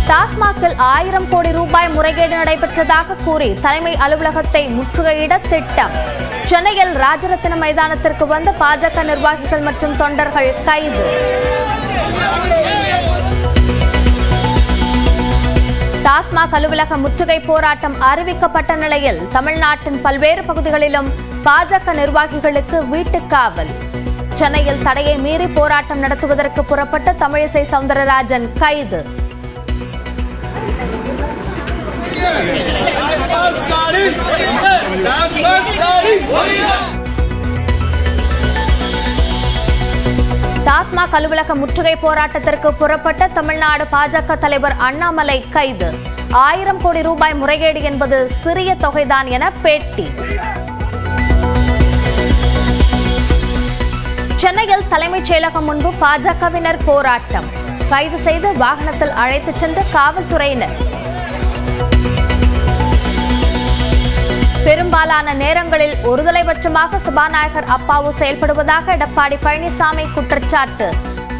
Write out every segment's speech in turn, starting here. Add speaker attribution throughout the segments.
Speaker 1: டாஸ்மாகில் 1000 கோடி ரூபாய் முறைகேடு நடைபெற்றதாக கூறி தலைமை அலுவலகத்தை முற்றுகையிட திட்டம். சென்னையில் ராஜரத்தின மைதானத்திற்கு வந்த பாஜக நிர்வாகிகள் மற்றும் தொண்டர்கள் கைது. டாஸ்மாக் அலுவலக முற்றுகை போராட்டம் அறிவிக்கப்பட்ட நிலையில் தமிழ்நாட்டின் பல்வேறு பகுதிகளிலும் பாஜக நிர்வாகிகளுக்கு வீட்டுக்காவல். சென்னையில் தடையை மீறி போராட்டம் நடத்துவதற்கு புறப்பட்ட தமிழிசை சவுந்தரராஜன் கைது. டாஸ்மாக் அலுவலக முற்றுகை போராட்டத்திற்கு புறப்பட்ட தமிழ்நாடு பாஜக தலைவர் அண்ணாமலை கைது. 1000 கோடி ரூபாய் முறைகேடு என்பது சிறிய தொகைதான் என பேட்டி. சென்னையில் தலைமைச் செயலகம் முன்பு பாஜகவினர் போராட்டம். கைது செய்து வாகனத்தில் அழைத்துச் சென்ற காவல்துறையினர். பெரும்பாலான நேரங்களில் ஒருதலைபட்சமாக சபாநாயகர் அப்பாவு செயல்படுவதாக எடப்பாடி பழனிசாமி குற்றச்சாட்டு.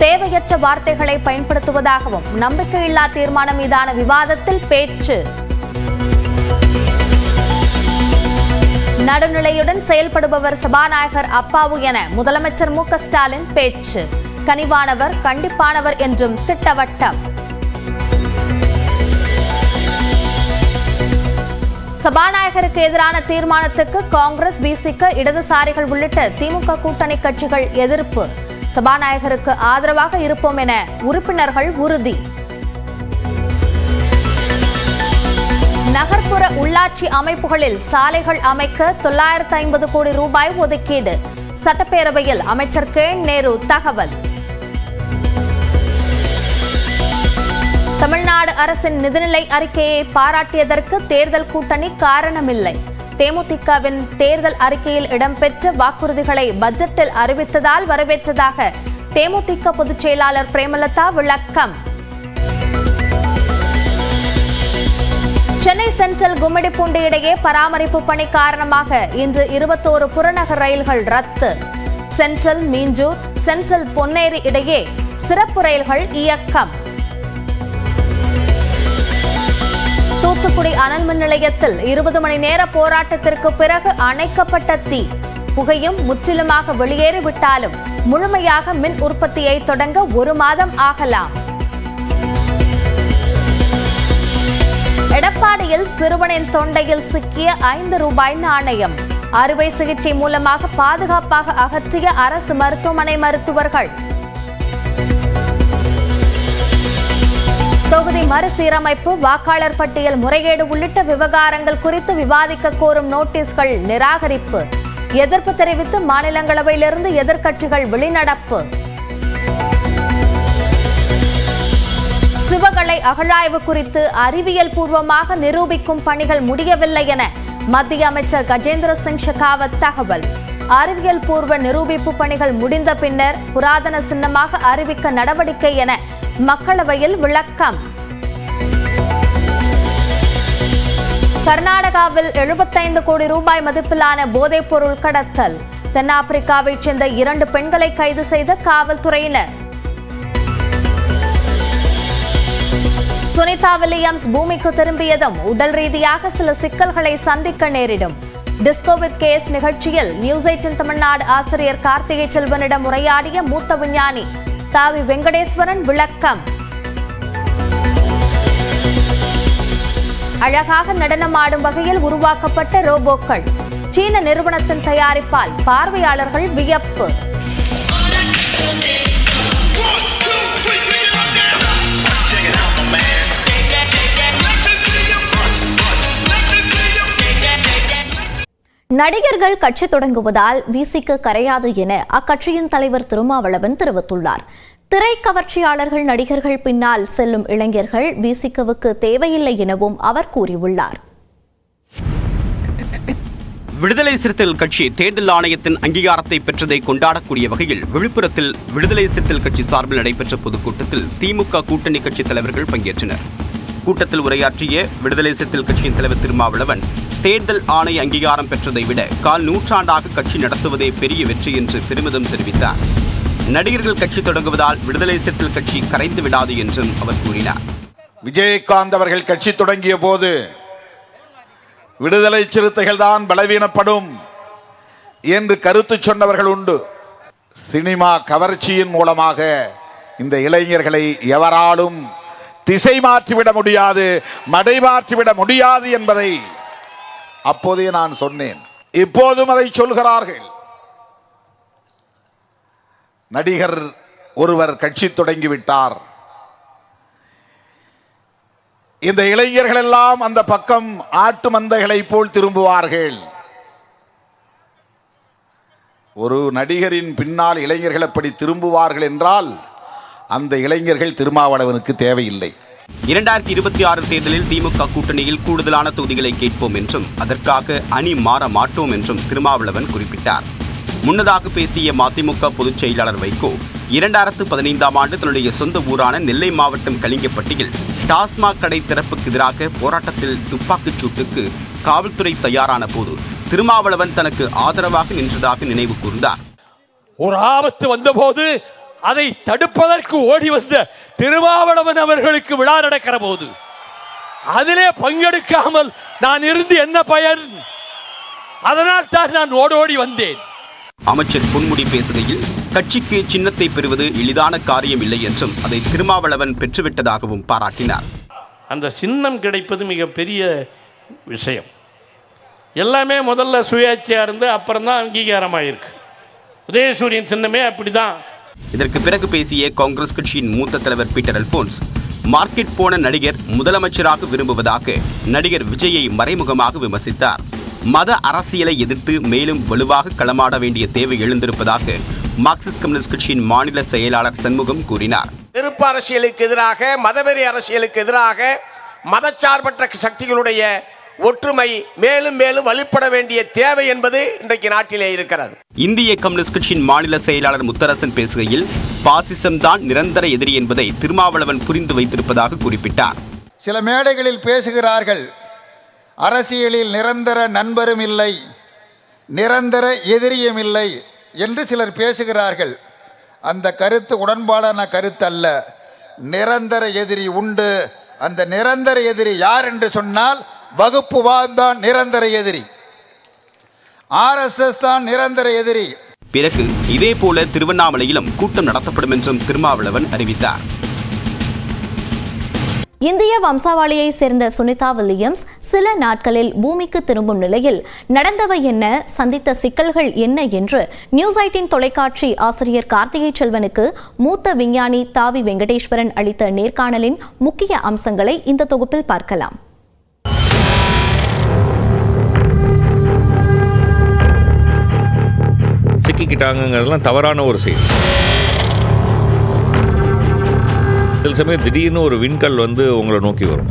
Speaker 1: தேவையற்ற வார்த்தைகளை பயன்படுத்துவதாகவும் நம்பிக்கையில்லா தீர்மானம் மீதான விவாதத்தில் பேச்சு. நடுநிலையுடன் செயல்படுபவர் சபாநாயகர் அப்பாவு என முதலமைச்சர் மு க ஸ்டாலின் பேச்சு. கனிவானவர், கண்டிப்பானவர் என்றும் திட்டவட்டம். சபாநாயகருக்கு எதிரான தீர்மானத்துக்கு காங்கிரஸ், விசிக, இடதுசாரிகள் உள்ளிட்ட திமுக கூட்டணி கட்சிகள் எதிர்ப்பு. சபாநாயகருக்கு ஆதரவாக இருப்போம் என உறுப்பினர்கள் உறுதி. நகர்ப்புற உள்ளாட்சி அமைப்புகளில் சாலைகள் அமைக்க 950 கோடி ரூபாய் ஒதுக்கீடு. சட்டப்பேரவையில் அமைச்சர் கே நேரு தகவல். தமிழ்நாடு அரசின் நிதிநிலை அறிக்கையை பாராட்டியதற்கு தேர்தல் கூட்டணி காரணமில்லை. தேமுதிகவின் தேர்தல் அறிக்கையில் இடம்பெற்ற வாக்குறுதிகளை பட்ஜெட்டில் அறிவித்ததால் வரவேற்றதாக தேமுதிக பொதுச் செயலாளர் பிரேமலதா விளக்கம். சென்னை சென்ட்ரல் கும்மிடிப்பூண்டி இடையே பராமரிப்பு பணி காரணமாக இன்று 21 புறநகர் ரயில்கள் ரத்து. சென்ட்ரல் மீஞ்சூர், சென்ட்ரல் பொன்னேரி இடையே சிறப்பு ரயில்கள் இயக்கம். தூத்துக்குடி அனல் மின் நிலையத்தில் 20 மணி நேர போராட்டத்திற்கு பிறகு அணைக்கப்பட்ட தீ. புகையும் முற்றிலுமாக வெளியேறிவிட்டாலும் முழுமையாக மின் உற்பத்தியை தொடங்க 1 மாதம் ஆகலாம். எடப்பாடியில் சிறுவனின் தொண்டையில் சிக்கிய 5 ரூபாய் நாணயம். அறுவை சிகிச்சை மூலமாக பாதுகாப்பாக அகற்றிய அரசு மருத்துவமனை மருத்துவர்கள். தொகுதி மறுசீரமைப்பு, வாக்காளர் பட்டியல் முறைகேடு உள்ளிட்ட விவகாரங்கள் குறித்து விவாதிக்க கோரும் நோட்டீஸ்கள் நிராகரிப்பு. எதிர்ப்பு தெரிவித்து மாநிலங்களவையிலிருந்து எதிர்க்கட்சிகள் வெளிநடப்பு. சிவகளை அகழாய்வு குறித்து அறிவியல் பூர்வமாக நிரூபிக்கும் பணிகள் முடியவில்லை என மத்திய அமைச்சர் கஜேந்திர சிங் ஷெகாவத் தகவல். அறிவியல் பூர்வ நிரூபிப்பு பணிகள் முடிந்த பின்னர் புராதன சின்னமாக அறிவிக்க நடவடிக்கை என மக்களவையில் விளக்கம். கர்நாடகாவில் 75 கோடி ரூபாய் மதிப்பிலான போதைப் பொருள் கடத்தல். தென்னாப்பிரிக்காவைச் சேர்ந்த 2 பெண்களை கைது செய்த காவல்துறையினர். சுனிதா வில்லியம்ஸ் பூமிக்கு திரும்பியதும் உடல் ரீதியாக சில சிக்கல்களை சந்திக்க நேரிடும். டிஸ்கோ வித் கேஸ் நிகழ்ச்சியில் நியூஸ் 18 தமிழ்நாடு ஆசிரியர் கார்த்திகை செல்வனிடம் உரையாடிய மூத்த விஞ்ஞானி தாவி வெங்கடேஸ்வரன் விளக்கம். அழகாக நடனமாடும் வகையில் உருவாக்கப்பட்ட ரோபோக்கள். சீன நிறுவனத்தின் தயாரிப்பால் பார்வையாளர்கள் வியப்பு. நடிகர்கள் கட்சி தொடங்குவதால் விசிக கரையாது என அக்கட்சியின் தலைவர் திருமாவளவன் தெரிவித்துள்ளார். திரைக்கவர்ச்சியாளர்கள், நடிகர்கள் பின்னால் செல்லும் இளைஞர்கள் விசிகவுக்கு தேவையில்லை எனவும் அவர் கூறியுள்ளார்.
Speaker 2: விடுதலை சிறுத்தைகள் கட்சி தேர்தல் ஆணையத்தின் அங்கீகாரத்தை பெற்றதை கொண்டாடக்கூடிய வகையில் விழுப்புரத்தில் விடுதலை சிறுத்தைகள் கட்சி சார்பில் நடைபெற்ற பொதுக்கூட்டத்தில் திமுக கூட்டணி கட்சி தலைவர்கள் பங்கேற்றனர். கூட்டத்தில் உரையாற்றிய விடுதலை சிறுத்தைகள் கட்சியின் தலைவர் திருமாவளவன், தேர்தல் ஆணைய அங்கீகாரம் பெற்றதை விட 1/4 நூற்றாண்டாக கட்சி நடத்துவதே பெரிய வெற்றி என்று பெருமிதம் தெரிவித்தார். நடிகர்கள் கட்சி தொடங்குவதால் விடுதலை சிறுத்தைகள் கட்சி கரைந்து விடாது என்றும் அவர் கூறினார்.
Speaker 3: விஜயகாந்த் அவர்கள் கட்சி தொடங்கிய போது விடுதலை சிறுத்தைகள் தான் பலவீனப்படும் என்று கருத்து சொன்னவர்கள் உண்டு. சினிமா கவர்ச்சியின் மூலமாக இந்த இளைஞர்களை எவராலும் திசை மாற்றிவிட முடியாது, மடைமாற்றிவிட முடியாது என்பதை அப்போதே நான் சொன்னேன். இப்போதும் அதை சொல்கிறார்கள். நடிகர் ஒருவர் கட்சி தொடங்கிவிட்டார். இந்த இளைஞர்கள் எல்லாம் அந்த பக்கம் ஆட்டு மந்தைகளை போல் திரும்புவார்கள். ஒரு நடிகரின் பின்னால் இளைஞர்கள் அப்படி திரும்புவார்கள் என்றால் அந்த இளைஞர்கள் திருமாவளவனுக்கு தேவையில்லை.
Speaker 2: 2026 தேர்தலில் திமுக கூட்டணியில் கூடுதலான தொகுதிகளை கேட்போம் என்றும் அதற்காக அணி மாற மாட்டோம் என்றும் திருமாவளவன் குறிப்பிட்டார். முன்னதாக பேசிய மதிமுக பொதுச் செயலாளர் வைகோ 2015ஆம் ஆண்டு தன்னுடைய சொந்த ஊரான நெல்லை மாவட்டம் கலிங்கப்பட்டியில் டாஸ்மாக் கடை திறப்புக்கு எதிராக போராட்டத்தில் துப்பாக்கிச் சூட்டுக்கு காவல்துறை தயாரான போது திருமாவளவன் தனக்கு ஆதரவாக நின்றதாக நினைவு கூர்ந்தார்.
Speaker 4: ஒரு ஆபத்து வந்தபோது அதை தடுப்பதற்கு ஓடி வந்த திருமாவளவன் அவர்களுக்கு விழா நடக்கிற போது அதிலே பங்கெடுக்காமல் நான் இருந்து என்ன பயன்? அதனால் தான் நான் ஓடோடி வந்தேன்.
Speaker 2: அமைச்சர் பொன்முடி பேசுகையில் கட்சிக்கு சின்னத்தை பெறுவது எளிதான காரியம் இல்லை என்றும் அதை திருமாவளவன் பெற்றுவிட்டதாகவும் பாராட்டினார்.
Speaker 4: அந்த சின்னம் கிடைப்பது மிகப்பெரிய விஷயம். எல்லாமே முதல்ல சுயாட்சியா இருந்து அப்புறம் தான் அங்கீகாரமாயிருக்கு. உதயசூரியன் சின்னமே அப்படிதான்.
Speaker 2: இதற்கு பிறகு பேசிய காங்கிரஸ் கட்சியின் மூத்த தலைவர் பீட்டர் அல்போன்ஸ் மார்க்கெட் போன நடிகர் முதலமைச்சராக விரும்புவதாக நடிகர் விஜயை மறைமுகமாக விமர்சித்தார். மத அரசியலை எதிர்த்து மேலும் வலுவாக களமாட வேண்டிய தேவை எழுந்திருப்பதாக மார்க்சிஸ்ட் கம்யூனிஸ்ட் கட்சியின் மாநில செயலாளர் சண்முகம் கூறினார்.
Speaker 5: வெறுப்பு அரசியலுக்கு எதிராக, மதவெறி அரசியலுக்கு எதிராக மதச்சார்பற்ற சக்திகளுடைய ஒற்றுமை மேலும் மேலும் வலுப்பட வேண்டிய தேவை என்பது இன்றைக்கு நாட்டிலே இருக்கிறது.
Speaker 2: இந்திய கம்யூனிஸ்ட் கட்சியின் மாநில செயலாளர் முத்தரசன் பேசுகையில் பாசிசம் தான் நிரந்தர எதிரி என்பதை திருமாவளவன் புரிந்து வைத்திருப்பதாக குறிப்பிட்டார்.
Speaker 6: சில மேடைகளில் பேசுகிறார்கள், அரசியலில் நிரந்தர நண்பரும் இல்லை, நிரந்தர எதிரியும் இல்லை என்று சிலர் பேசுகிறார்கள். அந்த கருத்து உடன்பாடான கருத்து அல்ல. நிரந்தர எதிரி உண்டு. அந்த நிரந்தர எதிரி யார் என்று சொன்னால் வகுப்புவாதம் தான் நிரந்தர எதிரி. RSS தான் நிரந்தர எதிரி.
Speaker 2: பிறகு இதேபோல திருவண்ணாமலையிலும் கூட்டம் நடத்தப்படும் என்றும் திருமாவளவன் அறிவித்தார்.
Speaker 1: இந்திய வம்சாவளியை சேர்ந்த சுனிதா வில்லியம்ஸ் சில நாட்களில் பூமிக்கு திரும்பும் நிலையில் நடந்தவை என்ன, சந்தித்த சிக்கல்கள் என்ன என்று நியூஸ் 18 தொலைக்காட்சி ஆசிரியர் கார்த்திகை செல்வனுக்கு மூத்த விஞ்ஞானி தாவி வெங்கடேஸ்வரன் அளித்த நேர்காணலின் முக்கிய அம்சங்களை இந்த தொகுப்பில் பார்க்கலாம்.
Speaker 7: சிக்கிக்கிட்டாங்கிறதுலாம் தவறான ஒரு செய்தி. சில சமயம் திடீர்னு ஒரு விண்கல் வந்து உங்களை நோக்கி வரும்.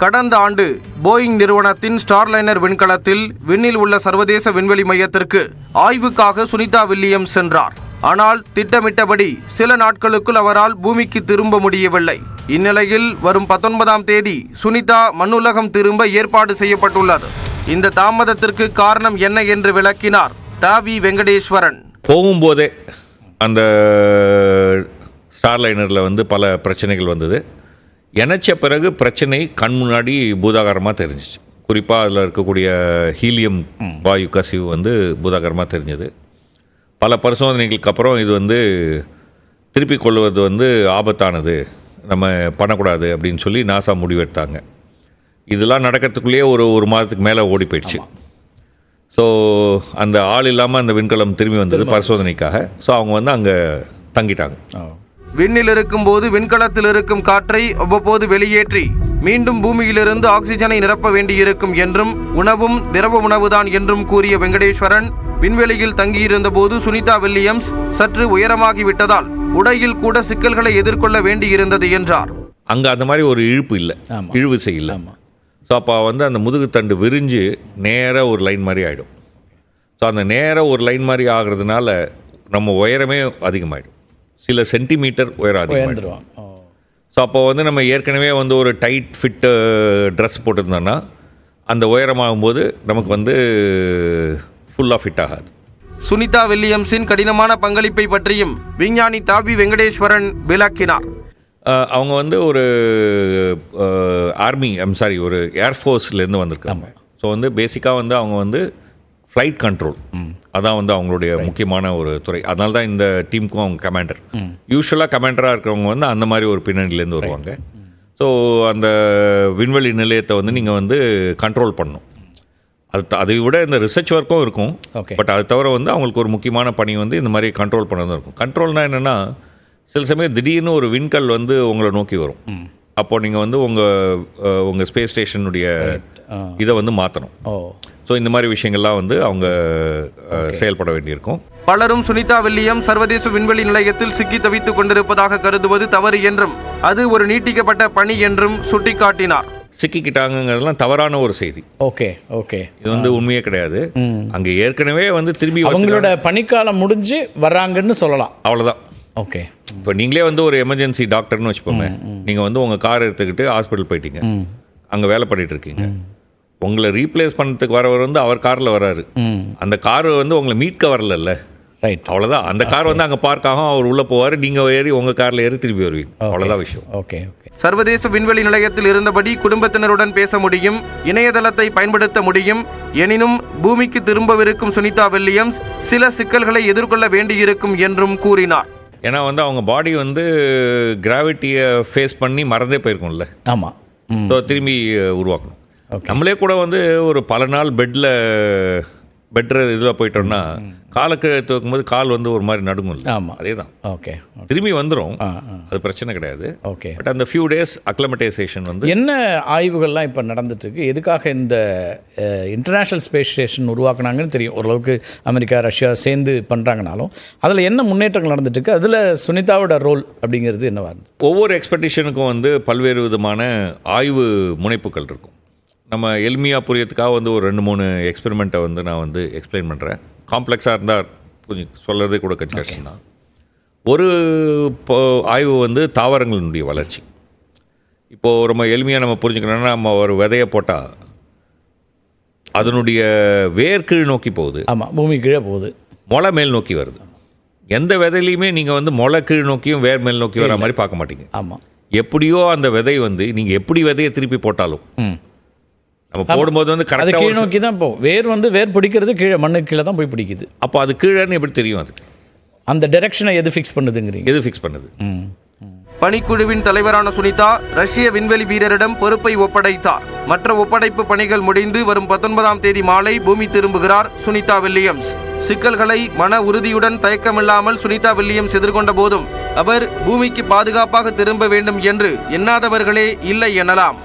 Speaker 8: கடந்த ஆண்டு போயிங் நிறுவனத்தின் ஸ்டார்லைனர் விண்கலத்தில் விண்ணில் உள்ள சர்வதேச விண்வெளி மையத்திற்கு ஆய்வுக்காக சுனிதா வில்லியம்ஸ் சென்றார். ஆனால் திட்டமிட்டபடி சில நாட்களுக்குள் அவரால் பூமிக்கு திரும்ப முடியவில்லை. இந்நிலையில் வரும் 19ஆம் தேதி சுனிதா மண்ணுலகம் திரும்ப ஏற்பாடு செய்யப்பட்டுள்ளது. இந்த தாமதத்திற்கு காரணம் என்ன என்று விளக்கினார் தாவி வெங்கடேஸ்வரன்.
Speaker 7: போகும்போதே அந்த ஸ்டார்லைனரில் வந்து பல பிரச்சனைகள் வந்தது. இணைச்ச பிறகு பிரச்சனை கண் முன்னாடி பூதாகரமாக தெரிஞ்சிச்சு. குறிப்பாக அதில் இருக்கக்கூடிய ஹீலியம் வாயு கசிவு வந்து பூதாகரமாக தெரிஞ்சது. பல பரிசோதனைகளுக்கு அப்புறம் இது வந்து திருப்பிக் கொள்வது வந்து ஆபத்தானது, நம்ம பண்ணக்கூடாது அப்படின்னு சொல்லி நாசா முடிவெடுத்தாங்க. இதெல்லாம் நடக்கிறதுக்குள்ளேயே ஒரு மாதத்துக்கு மேலே ஓடி போயிடுச்சு. ஸோ அந்த ஆள் இல்லாமல் அந்த விண்கலம் திரும்பி வந்தது பரிசோதனைக்காக. ஸோ அவங்க வந்து அங்கே தங்கிட்டாங்க.
Speaker 8: விண்ணில் இருக்கும்போது விண்கலத்தில் இருக்கும் காற்றை அவ்வப்போது வெளியேற்றி மீண்டும் பூமியிலிருந்து ஆக்சிஜனை நிரப்ப வேண்டியிருக்கும் என்றும் உணவும் திரவ உணவுதான் என்றும் கூறிய வெங்கடேஸ்வரன், விண்வெளியில் தங்கியிருந்த போது சுனிதா வில்லியம்ஸ் சற்று உயரமாகிவிட்டதால் உடையில் கூட சிக்கல்களை எதிர்கொள்ள வேண்டியிருந்தது என்றார்.
Speaker 7: அங்கே அந்த மாதிரி ஒரு இழுப்பு இல்லை, இழுவிசை இல்லை. ஸோ அப்போ வந்து அந்த முதுகுத்தண்டு விரிஞ்சு நேராக ஒரு லைன் மாதிரி ஆகிடும். ஸோ அந்த நேராக ஒரு லைன் மாதிரி ஆகிறதுனால நம்ம உயரமே அதிகமாகிடும், சில சென்டிமீட்டர் உயரம் அதிகமாகிடும். ஸோ அப்போ வந்து நம்ம ஏற்கனவே வந்து ஒரு டைட் ஃபிட்டு ட்ரெஸ் போட்டிருந்தோன்னா அந்த உயரமாகும்போது நமக்கு வந்து ஃபுல்லாக ஃபிட் ஆகாது.
Speaker 8: சுனிதா வில்லியம்ஸின் கடினமான பங்களிப்பை பற்றியும் விஞ்ஞானி தாவி வெங்கடேஸ்வரன் விளக்கினார்.
Speaker 7: அவங்க வந்து ஒரு ஒரு ஏர்ஃபோர்ஸ்லேருந்து வந்திருக்காங்க. ஸோ வந்து பேசிக்காக வந்து அவங்க வந்து ஃப்ளைட் கண்ட்ரோல் அதான் வந்து அவங்களுடைய முக்கியமான ஒரு துறை. அதனால தான் இந்த டீமுக்கும் அவங்க கமாண்டர். யூஸ்வலாக கமாண்டராக இருக்கிறவங்க வந்து அந்த மாதிரி ஒரு பின்னணியிலேருந்து வருவாங்க. ஸோ அந்த விண்வெளி நிலையத்தை வந்து நீங்கள் வந்து கண்ட்ரோல் பண்ணணும். அதை விட இந்த ரிசர்ச் ஒர்க்கும் இருக்கும். பட் அது தவிர வந்து அவங்களுக்கு ஒரு முக்கியமான பணி வந்து இந்த மாதிரி கண்ட்ரோல் பண்ணதான் இருக்கும். கண்ட்ரோல்னால் என்னென்னா, சில சமயம் திடீர்னு ஒரு விண்கல் வந்து உங்களை நோக்கி வரும். அப்போது நீங்கள் வந்து உங்கள் ஸ்பேஸ் ஸ்டேஷனுடைய இதை வந்து மாற்றணும். ஸோ இந்த மாதிரி விஷயங்கள்லாம் வந்து அவங்க செயல்பட வேண்டியிருக்கும்.
Speaker 8: பலரும் சுனிதா வில்லியம் சர்வதேச விண்வெளி நிலையத்தில் சிக்கி தவித்துக் கொண்டிருப்பதாக கருதுவது தவறு என்றும் அது ஒரு நீட்டிக்கப்பட்ட பணி என்றும் சுட்டிக்காட்டினார்.
Speaker 7: சிக்கிக்கிட்டாங்கிறதுலாம் தவறான ஒரு செய்தி. இது வந்து உண்மையே கிடையாது. அங்கே ஏற்கனவே வந்து திரும்பி
Speaker 9: அவங்களோட பணிக்காலம் முடிஞ்சு வர்றாங்கன்னு சொல்லலாம்.
Speaker 7: அவ்வளோதான். இப்போ நீங்களே வந்து ஒரு எமர்ஜென்சி டாக்டர்னு வச்சுப்போமே, நீங்கள் வந்து உங்கள் கார் எடுத்துக்கிட்டு ஹாஸ்பிட்டல் போயிட்டீங்க, அங்கே வேலை பண்ணிட்டு இருக்கீங்க. உங்களை ரீப்ளேஸ் பண்ணுறதுக்கு வரவர் வந்து அவர் காரில் வராரு. அந்த கார் வந்து உங்களை மீட்க வரல.
Speaker 9: ரைட்,
Speaker 7: அவ்வளோதான். அந்த கார் வந்து அங்கே பார்க் ஆகும், அவர் உள்ளே போவார், நீங்கள் ஏறி உங்கள் காரில் ஏறி திரும்பி வருவீங்க. அவ்வளோதான் விஷயம்.
Speaker 8: சர்வதேச விண்வெளி நிலையத்தில் இருந்தபடி குடும்பத்தினருடன் பேச முடியும், இணையதளத்தை பயன்படுத்த முடியும். எனினும் பூமிக்கு திரும்பவிருக்கும் சுனிதா வில்லியம்ஸ் சில சிக்கல்களை எதிர்கொள்ள வேண்டியிருக்கும் என்றும் கூறினார்.
Speaker 7: ஏன்னா வந்து அவங்க பாடி வந்து கிராவிட்டியை ஃபேஸ் பண்ணி மறந்தே போயிருக்கும்ல.
Speaker 9: ஆமாம்.
Speaker 7: ஸோ திரும்பி உருவாக்கணும். நம்மளே கூட வந்து ஒரு பல நாள் பெட்ரு இதில் போயிட்டோம்னா காலை கீழே வைக்கும்போது கால் வந்து ஒரு மாதிரி நடுங்கும்.
Speaker 9: ஆமாம்,
Speaker 7: அதே தான். திரும்பி வந்துடும், அது பிரச்சனை கிடையாது. பட் அந்த ஃபியூ டேஸ் அக்ளமடைசேஷன் வந்து
Speaker 9: என்ன ஆய்வுகள்லாம் இப்போ நடந்துட்டு இருக்கு, எதுக்காக இந்த இன்டர்நேஷ்னல் ஸ்பேஸ் ஸ்டேஷன் உருவாக்குனாங்கன்னு தெரியும். ஓரளவுக்கு அமெரிக்கா ரஷ்யா சேர்ந்து பண்ணுறாங்கனாலும் அதில் என்ன முன்னேற்றங்கள் நடந்துட்டு இருக்கு, அதில் சுனிதாவோட ரோல் அப்படிங்கிறது என்னவா இருந்தது?
Speaker 7: ஒவ்வொரு எக்ஸ்பெடிஷனுக்கும் வந்து பல்வேறு விதமான ஆய்வு முனைப்புகள் இருக்கும். நம்ம எளிமையாக புரியறதுக்காக வந்து ஒரு 2-3 எக்ஸ்பெரிமெண்ட்டை வந்து நான் வந்து எக்ஸ்பிளைன் பண்ணுறேன். காம்ப்ளெக்ஸாக இருந்தால் கொஞ்சம் சொல்கிறதே கூட கஷ்டம் தான். ஒரு ஆய்வு வந்து தாவரங்களினுடைய வளர்ச்சி. இப்போது ரொம்ப எளிமையாக நம்ம புரிஞ்சுக்கணும்னா, நம்ம ஒரு விதையை போட்டால் அதனுடைய வேர் கீழ் நோக்கி போகுது.
Speaker 9: ஆமாம், பூமி கீழே போகுது,
Speaker 7: முளை மேல் நோக்கி வருது. எந்த விதையிலையுமே நீங்கள் வந்து முளை கீழ் நோக்கியும் வேர் மேல் நோக்கி வர மாதிரி பார்க்க மாட்டீங்க.
Speaker 9: ஆமாம்.
Speaker 7: எப்படியோ அந்த விதை வந்து நீங்கள் எப்படி விதையை திருப்பி போட்டாலும் நம்ம போடும்போது வந்து
Speaker 9: கரெக்டாக கீழ் நோக்கி தான் போகும். வேர் வந்து வேர் பிடிக்கிறது கீழே மண்ணுக்கு கீழே தான் போய் பிடிக்குது.
Speaker 7: அப்போ அது கீழேன்னு எப்படி தெரியும்? அதுக்கு
Speaker 9: அந்த டைரக்ஷனை எது ஃபிக்ஸ் பண்ணுதுங்கிறீங்க?
Speaker 7: எது ஃபிக்ஸ் பண்ணுது?
Speaker 8: பணிக்குழுவின் தலைவரான சுனிதா ரஷ்ய விண்வெளி வீரரிடம் பொறுப்பை ஒப்படைத்தார். மற்ற ஒப்படைப்பு பணிகள் முடிந்து வரும் 19ஆம் தேதி மாலை பூமி திரும்புகிறார் சுனிதா வில்லியம்ஸ். சிக்கல்களை மன உறுதியுடன் தயக்கமில்லாமல் சுனிதா வில்லியம்ஸ் எதிர்கொண்ட போதும் அவர் பூமிக்கு பாதுகாப்பாக திரும்ப வேண்டும் என்று எண்ணாதவர்களே இல்லை எனலாம்.